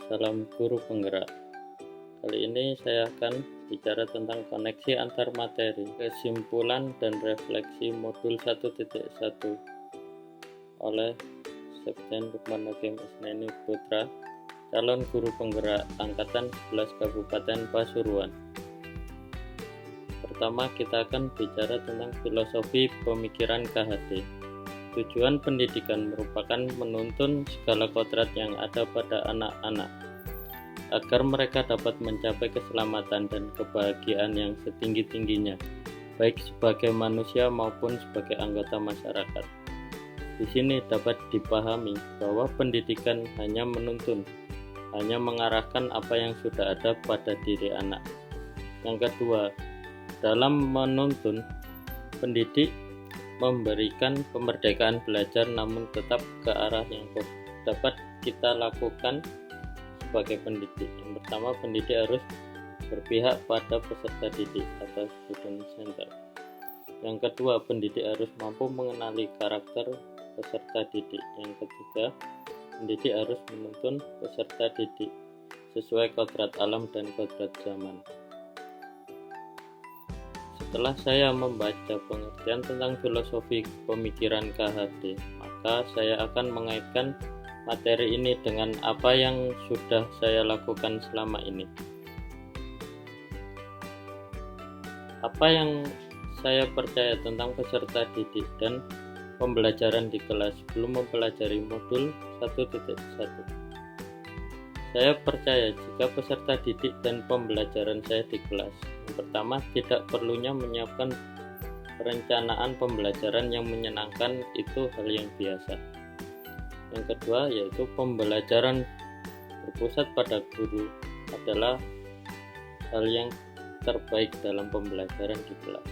Salam guru penggerak. Kali ini saya akan bicara tentang koneksi antar materi, kesimpulan dan refleksi modul 1.1 oleh Septian Lukman Hakim Isneni Putra, calon guru penggerak angkatan 11 Kabupaten Pasuruan. Pertama, kita akan bicara tentang filosofi pemikiran KHD. Tujuan pendidikan merupakan menuntun segala kodrat yang ada pada anak-anak agar mereka dapat mencapai keselamatan dan kebahagiaan yang setinggi-tingginya, baik sebagai manusia maupun sebagai anggota masyarakat. Di sini dapat dipahami bahwa pendidikan hanya menuntun, hanya mengarahkan apa yang sudah ada pada diri anak. Yang kedua, dalam menuntun, pendidik memberikan kemerdekaan belajar namun tetap ke arah yang dapat kita lakukan sebagai pendidik. Yang pertama, pendidik harus berpihak pada peserta didik atau student center. Yang kedua, pendidik harus mampu mengenali karakter peserta didik. Yang ketiga, pendidik harus menuntun peserta didik sesuai kodrat alam dan kodrat zaman. Setelah saya membaca pengertian tentang filosofi pemikiran KHD, maka saya akan mengaitkan materi ini dengan apa yang sudah saya lakukan selama ini. Apa yang saya percaya tentang peserta didik dan pembelajaran di kelas sebelum mempelajari modul 1.1. Saya percaya jika peserta didik dan pembelajaran saya di kelas, yang pertama, tidak perlunya menyiapkan perencanaan pembelajaran yang menyenangkan, itu hal yang biasa. Yang kedua, yaitu pembelajaran berpusat pada guru adalah hal yang terbaik dalam pembelajaran di kelas.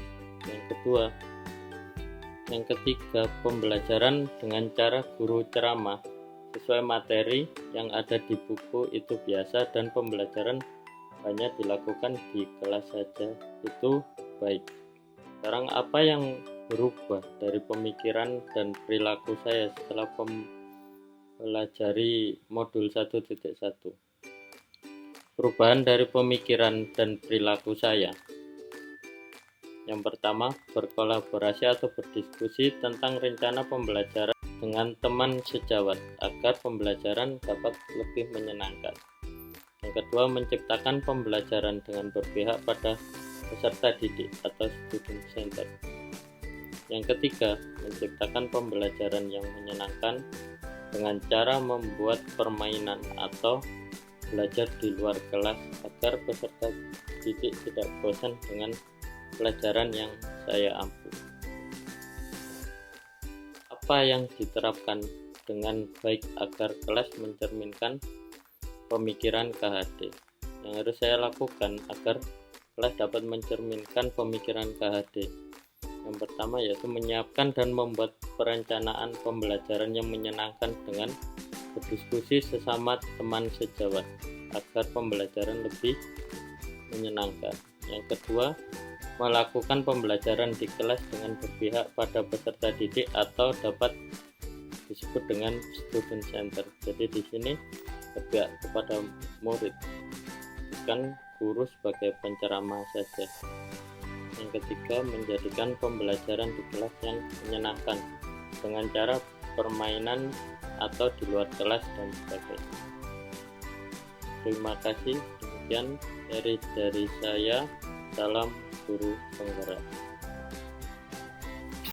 Yang ketiga, pembelajaran dengan cara guru ceramah sesuai materi yang ada di buku itu biasa, dan pembelajaran hanya dilakukan di kelas saja, itu baik. Sekarang, apa yang berubah dari pemikiran dan perilaku saya setelah mempelajari modul 1.1? Perubahan dari pemikiran dan perilaku saya. Yang pertama, berkolaborasi atau berdiskusi tentang rencana pembelajaran dengan teman sejawat agar pembelajaran dapat lebih menyenangkan. Yang kedua, menciptakan pembelajaran dengan berpihak pada peserta didik atau student center. Yang ketiga, menciptakan pembelajaran yang menyenangkan dengan cara membuat permainan atau belajar di luar kelas agar peserta didik tidak bosan dengan pelajaran yang saya ampu. Apa yang diterapkan dengan baik agar kelas mencerminkan pemikiran KHD? Yang harus saya lakukan agar kelas dapat mencerminkan pemikiran KHD. Yang pertama, yaitu menyiapkan dan membuat perencanaan pembelajaran yang menyenangkan dengan berdiskusi sesama teman sejawat agar pembelajaran lebih menyenangkan. Yang kedua, melakukan pembelajaran di kelas dengan berpihak pada peserta didik atau dapat disebut dengan student center. Jadi di sini berpihak kepada murid, bukan guru sebagai penceramah saja. Yang ketiga, menjadikan pembelajaran di kelas yang menyenangkan dengan cara permainan atau di luar kelas dan sebagainya. Terima kasih. Demikian dari saya. Salam guru penggerak.